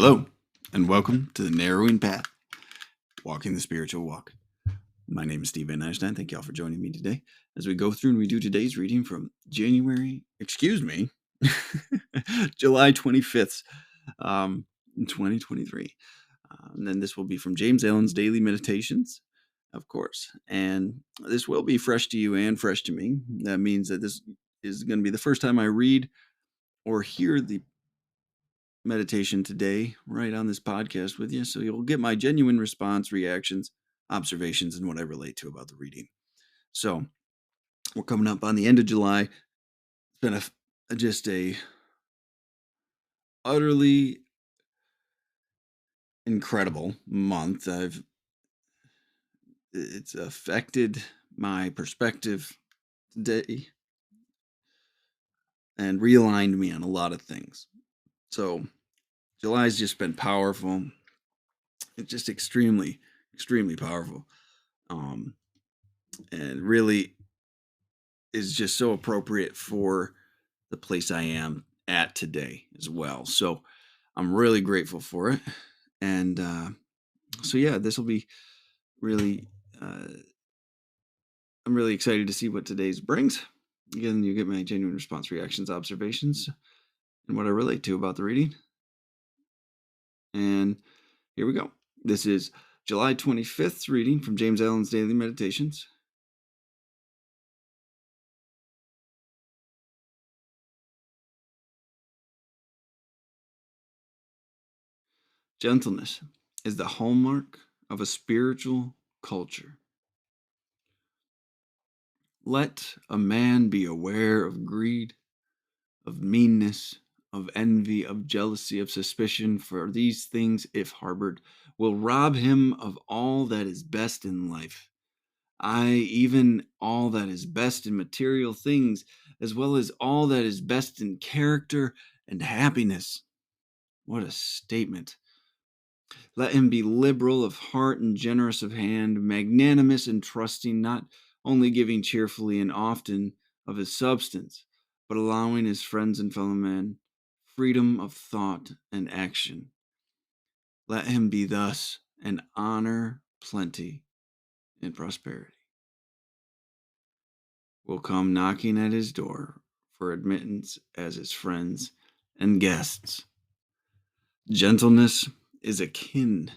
Hello, and welcome to the Narrowing Path, Walking the Spiritual Walk. My name is Steve Van Einstein. Thank you all for joining me today as we go through and we do today's reading from July 25th, 2023. And then this will be from James Allen's Daily Meditations, of course. And this will be fresh to you and fresh to me. That means that this is going to be the first time I read or hear the meditation today right on this podcast with you, so you'll get my genuine response, reactions, observations, and what I relate to about the reading. So we're coming up on the end of July. It's been just a utterly incredible month. It's affected my perspective today and realigned me on a lot of things. So July's just been powerful. It's just extremely powerful. And really is just so appropriate for the place I am at today as well. So I'm really grateful for it. And so, yeah, this will be really, I'm really excited to see what today's brings. Again, you get my genuine response, reactions, observations, and what I relate to about the reading. And here we go. This is July 25th reading from James Allen's Daily Meditations. Gentleness is the hallmark of a spiritual culture. Let a man be aware of greed, of meanness, of envy, of jealousy, of suspicion, for these things, if harbored, will rob him of all that is best in life. Aye, even all that is best in material things, as well as all that is best in character and happiness. What a statement. Let him be liberal of heart and generous of hand, magnanimous and trusting, not only giving cheerfully and often of his substance, but allowing his friends and fellow men freedom of thought and action. Let him be thus, and honor plenty and prosperity will come knocking at his door for admittance as his friends and guests. Gentleness is akin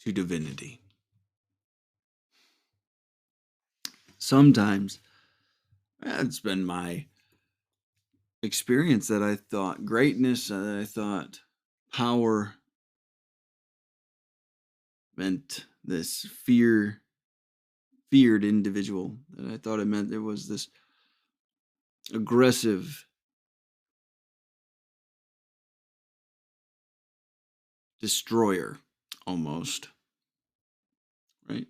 to divinity. Sometimes it's been my experience that I thought greatness, that I thought power meant this feared individual, that I thought it meant there was this aggressive, destroyer almost, right?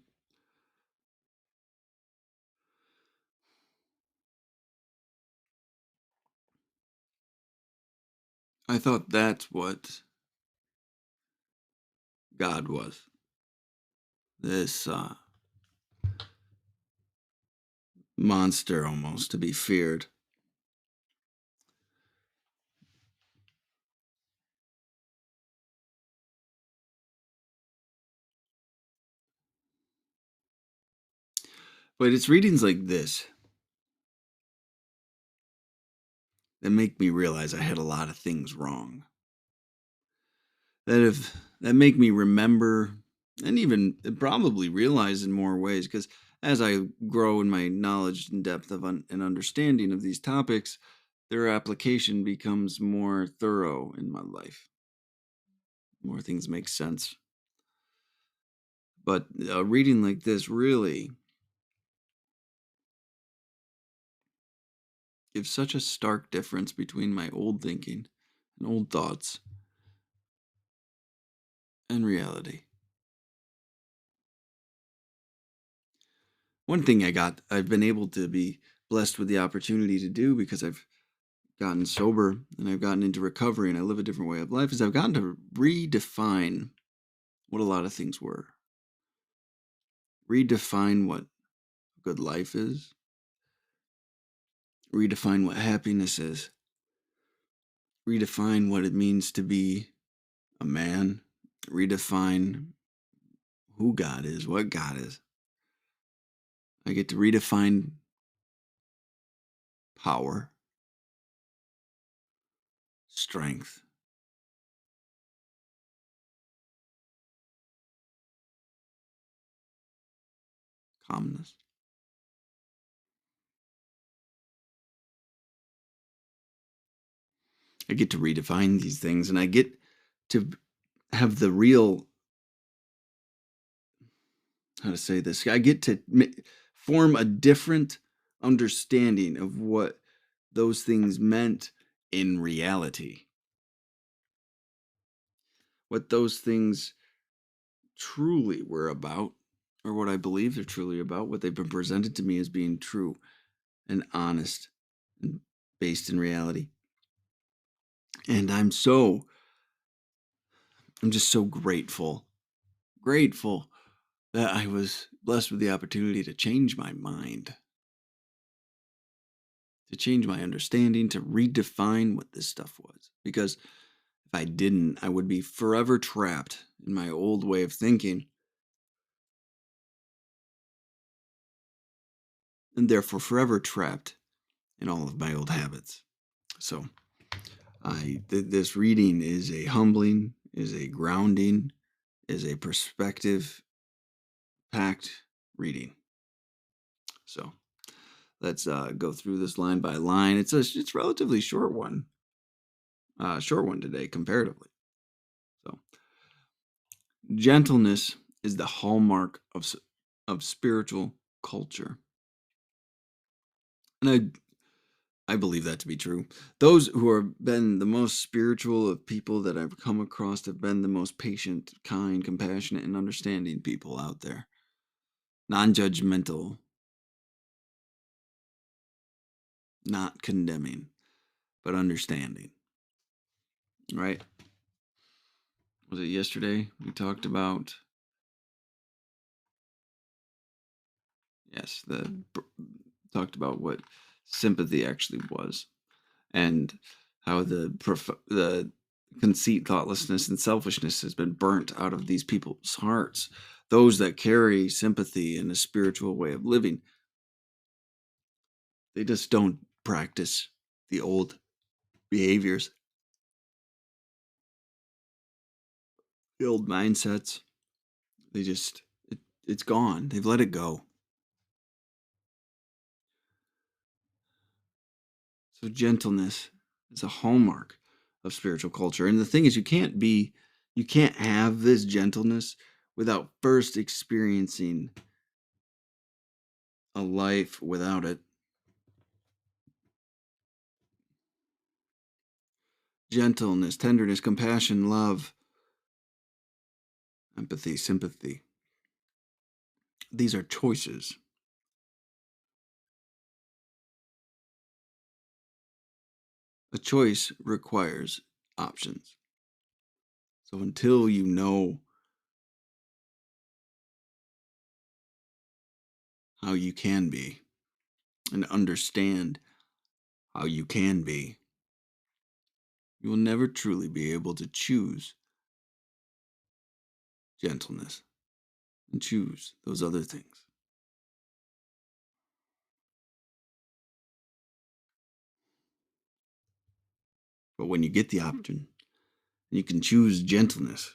I thought that's what God was. This monster almost to be feared. But it's readings like this that make me realize I had a lot of things wrong. That make me remember and even probably realize in more ways, because as I grow in my knowledge and depth of and understanding of these topics, their application becomes more thorough in my life. More things make sense. But a reading like this really gives such a stark difference between my old thinking and old thoughts and reality. One thing I've been able to be blessed with the opportunity to do, because I've gotten sober and I've gotten into recovery and I live a different way of life, is I've gotten to redefine what a lot of things were. Redefine what good life is. Redefine what happiness is. Redefine what it means to be a man, redefine who God is, what God is. I get to redefine power, strength, calmness. I get to redefine these things, and I get to have the real, how to say this, I get to form a different understanding of what those things meant in reality, what those things truly were about, or what I believe they're truly about, what they've been presented to me as being true and honest and based in reality. And I'm just so grateful that I was blessed with the opportunity to change my mind, to change my understanding, to redefine what this stuff was. Because if I didn't, I would be forever trapped in my old way of thinking, and therefore forever trapped in all of my old habits. So this reading is a humbling, is a grounding, is a perspective packed reading. So let's go through this line by line. It's relatively short one today comparatively. So gentleness is the hallmark of spiritual culture, and I believe that to be true. Those who have been the most spiritual of people that I've come across have been the most patient, kind, compassionate, and understanding people out there. Non-judgmental, not condemning, but understanding. Right? Was it yesterday we talked about? Yes, talked about what sympathy actually was, and how the conceit, thoughtlessness, and selfishness has been burnt out of these people's hearts. Those that carry sympathy and a spiritual way of living, they just don't practice the old behaviors, the old mindsets. They just it's gone. They've let it go. So gentleness is a hallmark of spiritual culture. And the thing is, you can't have this gentleness without first experiencing a life without it. Gentleness, tenderness, compassion, love, empathy, sympathy. These are choices. A choice requires options. So until you know how you can be and understand how you can be, you will never truly be able to choose gentleness and choose those other things. But when you get the option, you can choose gentleness,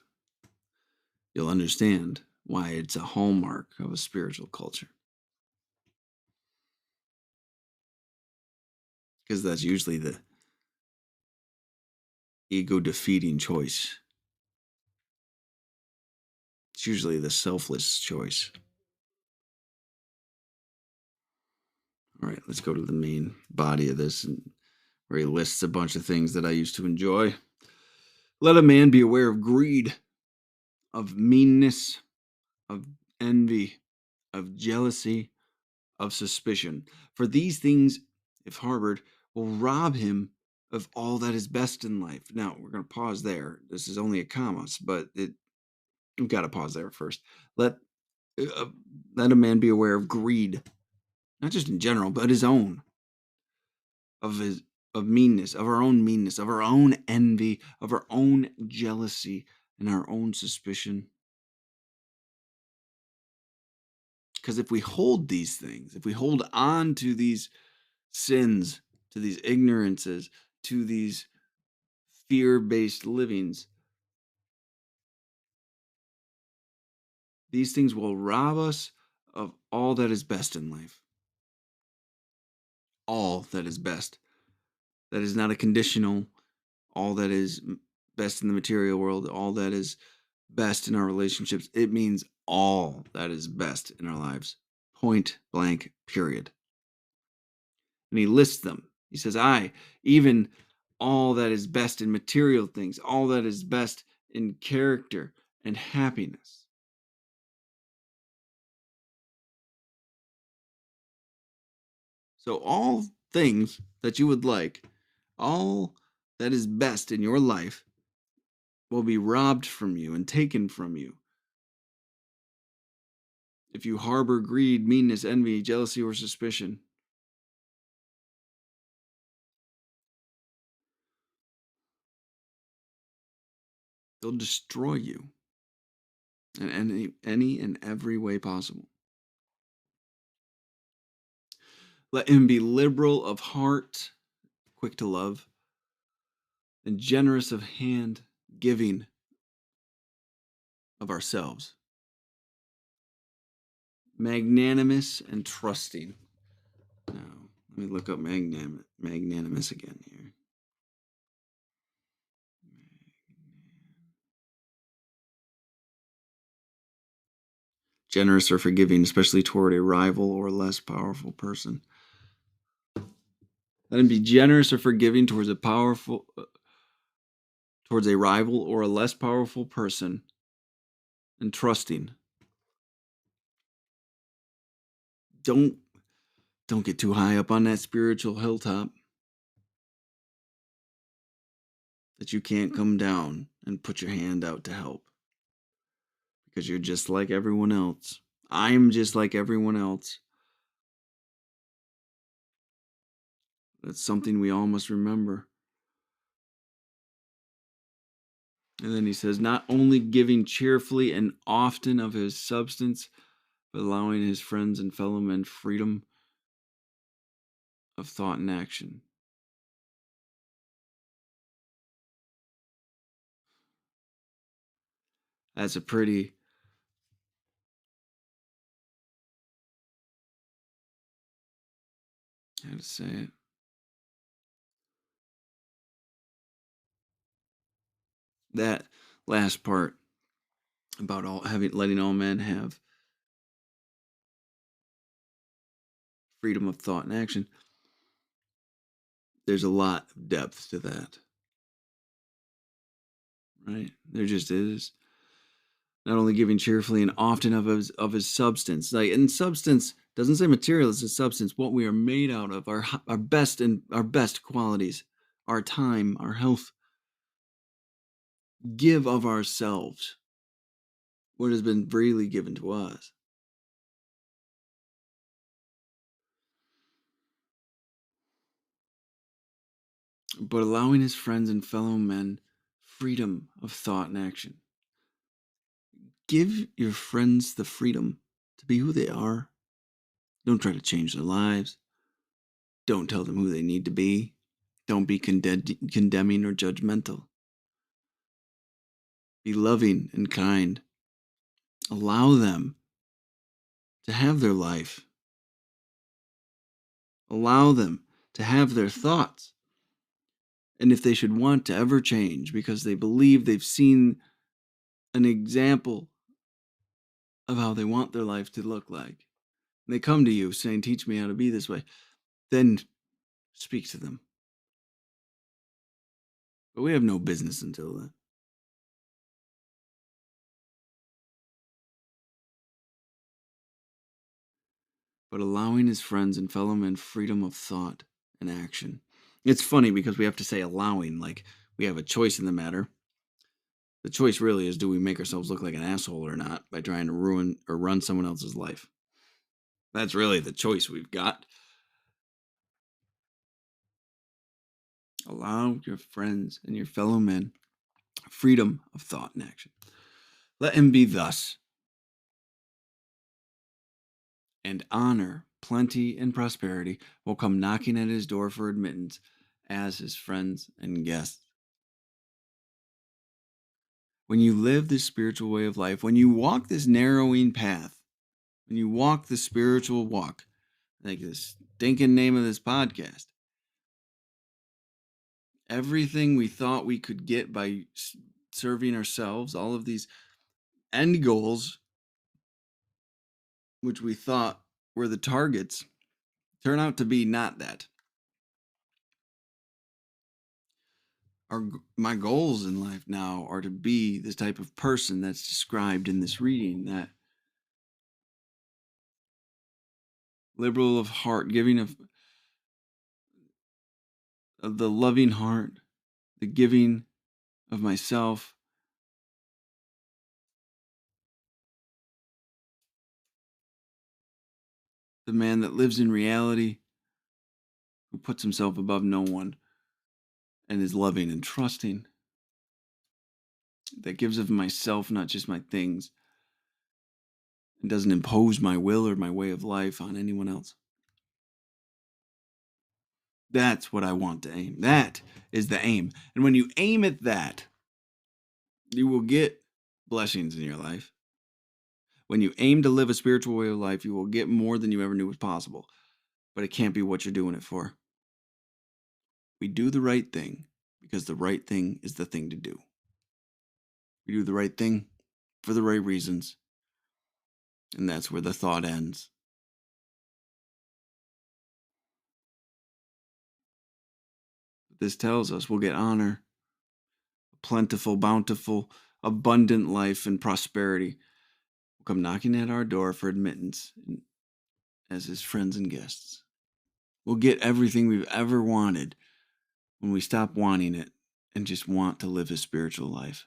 you'll understand why it's a hallmark of a spiritual culture. Because that's usually the ego defeating choice. It's usually the selfless choice. All right, let's go to the main body of this, where he lists a bunch of things that I used to enjoy. Let a man be aware of greed, of meanness, of envy, of jealousy, of suspicion. For these things, if harbored, will rob him of all that is best in life. Now, we're going to pause there. This is only a comma, but we've got to pause there first. Uh, let a man be aware of greed, not just in general, but his own, of his of meanness, of our own meanness, of our own envy, of our own jealousy, and our own suspicion. Because if we hold these things, if we hold on to these sins, to these ignorances, to these fear based livings, these things will rob us of all that is best in life. All that is best. That is not a conditional, all that is best in the material world, all that is best in our relationships. It means all that is best in our lives. Point blank, period. And he lists them. He says, even all that is best in material things, all that is best in character and happiness. So, all things that you would like, all that is best in your life will be robbed from you and taken from you if you harbor greed, meanness, envy, jealousy, or suspicion. They'll destroy you in any and every way possible. Let him be liberal of heart, quick to love, and generous of hand, giving of ourselves, magnanimous and trusting. Now, let me look up magnanimous again here. Generous or forgiving, especially toward a rival or less powerful person. Let him be generous or forgiving towards a rival or a less powerful person, and trusting. Don't get too high up on that spiritual hilltop that you can't come down and put your hand out to help, because you're just like everyone else. I'm just like everyone else. That's something we all must remember. And then he says, not only giving cheerfully and often of his substance, but allowing his friends and fellow men freedom of thought and action. That's a pretty how to say it. That last part about letting all men have freedom of thought and action. There's a lot of depth to that. Right? There just is. Not only giving cheerfully and often of his substance. Like, and substance doesn't say material, it's a substance, what we are made out of, our best qualities, our time, our health. Give of ourselves what has been freely given to us. But allowing his friends and fellow men freedom of thought and action. Give your friends the freedom to be who they are. Don't try to change their lives. Don't tell them who they need to be. Don't be condemning or judgmental. Be loving and kind. Allow them to have their life. Allow them to have their thoughts. And if they should want to ever change because they believe they've seen an example of how they want their life to look like, and they come to you saying, teach me how to be this way, then speak to them. But we have no business until then. But allowing his friends and fellow men freedom of thought and action. It's funny because we have to say allowing, like we have a choice in the matter. The choice really is, do we make ourselves look like an asshole or not by trying to ruin or run someone else's life? That's really the choice we've got. Allow your friends and your fellow men freedom of thought and action. Let him be thus, and honor, plenty, and prosperity will come knocking at his door for admittance as his friends and guests. When you live this spiritual way of life, when you walk this narrowing path, when you walk the spiritual walk, like this stinking name of this podcast, everything we thought we could get by serving ourselves, all of these end goals, which we thought were the targets, turn out to be not that. My goals in life now are to be this type of person that's described in this reading, that liberal of heart, giving of the loving heart, the giving of myself, the man that lives in reality, who puts himself above no one and is loving and trusting, that gives of myself, not just my things, and doesn't impose my will or my way of life on anyone else. That's what I want to aim. That is the aim. And when you aim at that, you will get blessings in your life. When you aim to live a spiritual way of life, you will get more than you ever knew was possible. But it can't be what you're doing it for. We do the right thing because the right thing is the thing to do. We do the right thing for the right reasons. And that's where the thought ends. This tells us we'll get honor, plentiful, bountiful, abundant life, and prosperity will come knocking at our door for admittance as his friends and guests. We'll get everything we've ever wanted when we stop wanting it and just want to live a spiritual life.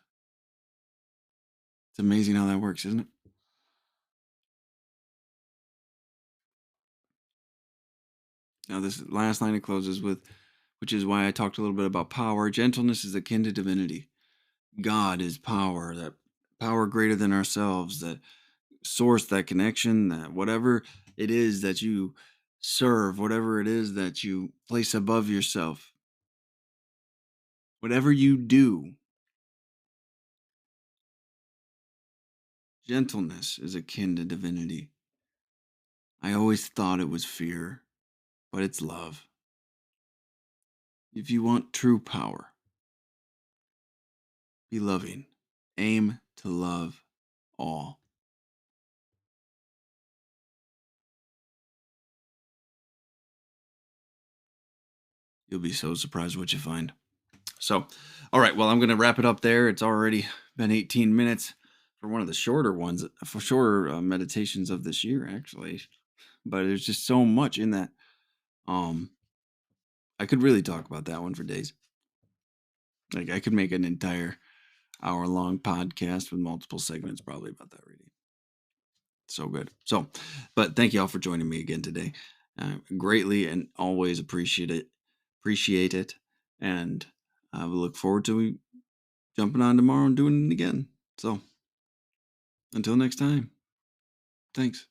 It's amazing how that works, isn't it? Now, this last line it closes with, which is why I talked a little bit about power. Gentleness is akin to divinity. God is power, that power greater than ourselves, that source, that connection, that whatever it is that you serve, whatever it is that you place above yourself, whatever you do, gentleness is akin to divinity. I always thought it was fear, but it's love. If you want true power, be loving. Aim to love all. You'll be so surprised what you find. So, all right, well, I'm going to wrap it up there. It's already been 18 minutes for one of the shorter ones, for shorter meditations of this year, actually. But there's just so much in that. Um, I could really talk about that one for days. Like, I could make an entire hour-long podcast with multiple segments probably about that reading. So good. So, but thank you all for joining me again today. Greatly and always appreciate it. And I will look forward to jumping on tomorrow and doing it again. So until next time, thanks.